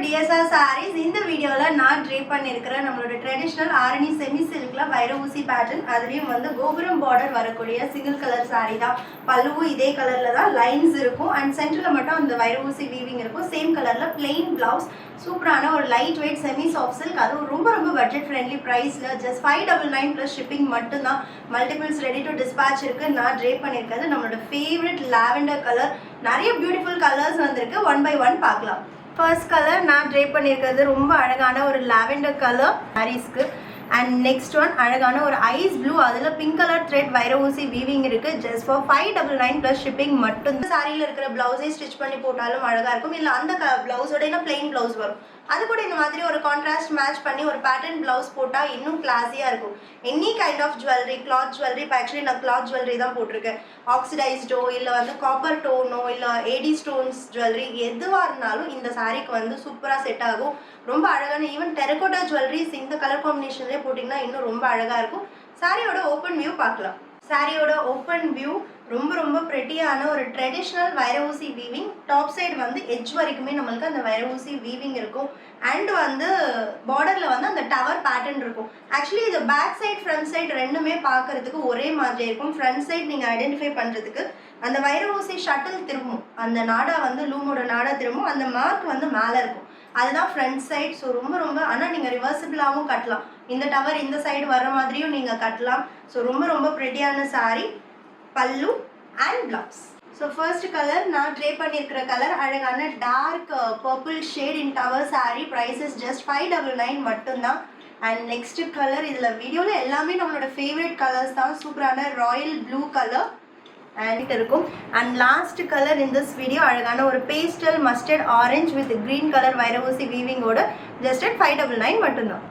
DSR sarees. இந்த வீடியோல நான் drape பண்ணிருக்கிற நம்மளோட ட்ரெடிஷனல் ஆரணி செமி சில்க்ல வைர ஊசி பேட்டர்ன் அதுலயும் வந்து கோபுரம் border வரக்கூடிய சிங்கிள் கலர் saree தான். பல்லுவும் இதே கலர்ல தான் லைன்ஸ் இருக்கும் and சென்டர்ல மட்டும் அந்த வைர ஊசி வீவிங் இருக்கும். சேம் கலர்ல plain blouse சூப்பரான ஒரு light weight semi soft silk அதுவும் ரொம்ப பட்ஜெட் ஃப்ரெண்ட்லி பிரைஸ்ல just 599 plus shipping மட்டும் தான். மல்டிபிள்ஸ் ரெடி டு டிஸ்பேட்ச் இருக்கு. நான் drape பண்ணிருக்கிறது நம்மளோட ஃபேவரட் lavender கலர். நிறைய பியூட்டிஃபுல் கலர்ஸ் வந்திருக்கு. ஒன் பை ஒன் பார்க்கலாம். ஃபர்ஸ்ட் கலர் நான் drape பண்ணியிருக்கிறது ரொம்ப அழகான ஒரு லாவெண்டர் கலர் சாரீஸ்க்கு. அண்ட் நெக்ஸ்ட் ஒன் அழகான ஒரு ஐஸ் ப்ளூ, அதில் பிங்க் கலர் த்ரெட் வைர ஊசி வீவிங் இருக்கு. ஜஸ்ட் ஃபார் 599 ப்ளஸ் ஷிப்பிங் மட்டும். சாரியில் இருக்கிற பிளவுஸே ஸ்டிச் பண்ணி போட்டாலும் அழகாக இருக்கும். இல்லை அந்த பிளவுஸோட பிளெயின் பிளவுஸ் வரும், அது கூட இந்த மாதிரி ஒரு கான்ட்ராஸ்ட் மேட்ச் பண்ணி ஒரு பேட்டர்ன் பிளவுஸ் போட்டால் இன்னும் கிளாஸியாக இருக்கும். Any kind of jewellery, cloth jewellery, இப்போ ஆக்சுவலி நான் கிளாத் ஜுவல்லரி தான் போட்டிருக்கேன். ஆக்சிடைஸ்டோ இல்லை வந்து காப்பர் டோனோ இல்லை ஏடி ஸ்டோன்ஸ் ஜுவல்லரி எதுவாக இருந்தாலும் இந்த சாரீக்கு வந்து சூப்பராக செட் ஆகும். ரொம்ப அழகான ஈவன் டெரகோட்டா ஜுவல்லரிஸ் இந்த கலர் காம்பினேஷன்லேயே போட்டிங்கன்னா இன்னும் ரொம்ப அழகாக இருக்கும். சாரியோட ஓப்பன் வியூ பார்க்கலாம். சாரியோட ஓப்பன் வியூ ரொம்ப ப்ரெட்டியான ஒரு ட்ரெடிஷ்னல் வைர ஊசி வீவிங். டாப் சைடு வந்து எட்ஜ் வரைக்குமே நம்மளுக்கு அந்த வைர ஊசி வீவிங் இருக்கும். அண்ட் வந்து பார்டரில் வந்து அந்த டவர் பேட்டர்ன் இருக்கும். ஆக்சுவலி இது பேக் சைட் ஃப்ரண்ட் சைடு ரெண்டுமே பார்க்கறதுக்கு ஒரே மாதிரி இருக்கும். ஃப்ரண்ட் சைடு நீங்கள் ஐடென்டிஃபை பண்ணுறதுக்கு அந்த வைர ஊசி ஷட்டில் திரும்பும், அந்த நாடா வந்து லூமோட நாடா திரும்பும், அந்த மார்க் வந்து மேலே இருக்கும், அதுதான் ஃப்ரண்ட் சைட். ஸோ ரொம்ப ஆனால் நீங்கள் ரிவர்சிபிளாகவும் கட்டலாம். இந்த டவர் இந்த சைடு வர மாதிரியும் நீங்கள் கட்டலாம். ஸோ ரொம்ப ப்ரெட்டியான சாரீ. பல்லு and blouse. So first colour நான் drape பண்ணியிருக்கிற கலர் அழகான டார்க் பர்பிள் ஷேட் இன் டவர் சாரீ. ப்ரைஸஸ் ஜஸ்ட் 599 மட்டும்தான். அண்ட் நெக்ஸ்ட் கலர் இதில் வீடியோவில் எல்லாமே நம்மளோட ஃபேவரட் கலர்ஸ் தான். சூப்பரான ராயல் ப்ளூ கலர் அண்ட் இருக்கும். And last colour in this video அழகான ஒரு pastel mustard orange with green colour வைர ஊசி வீவிங்கோட ஜஸ்ட் 599 மட்டும்தான்.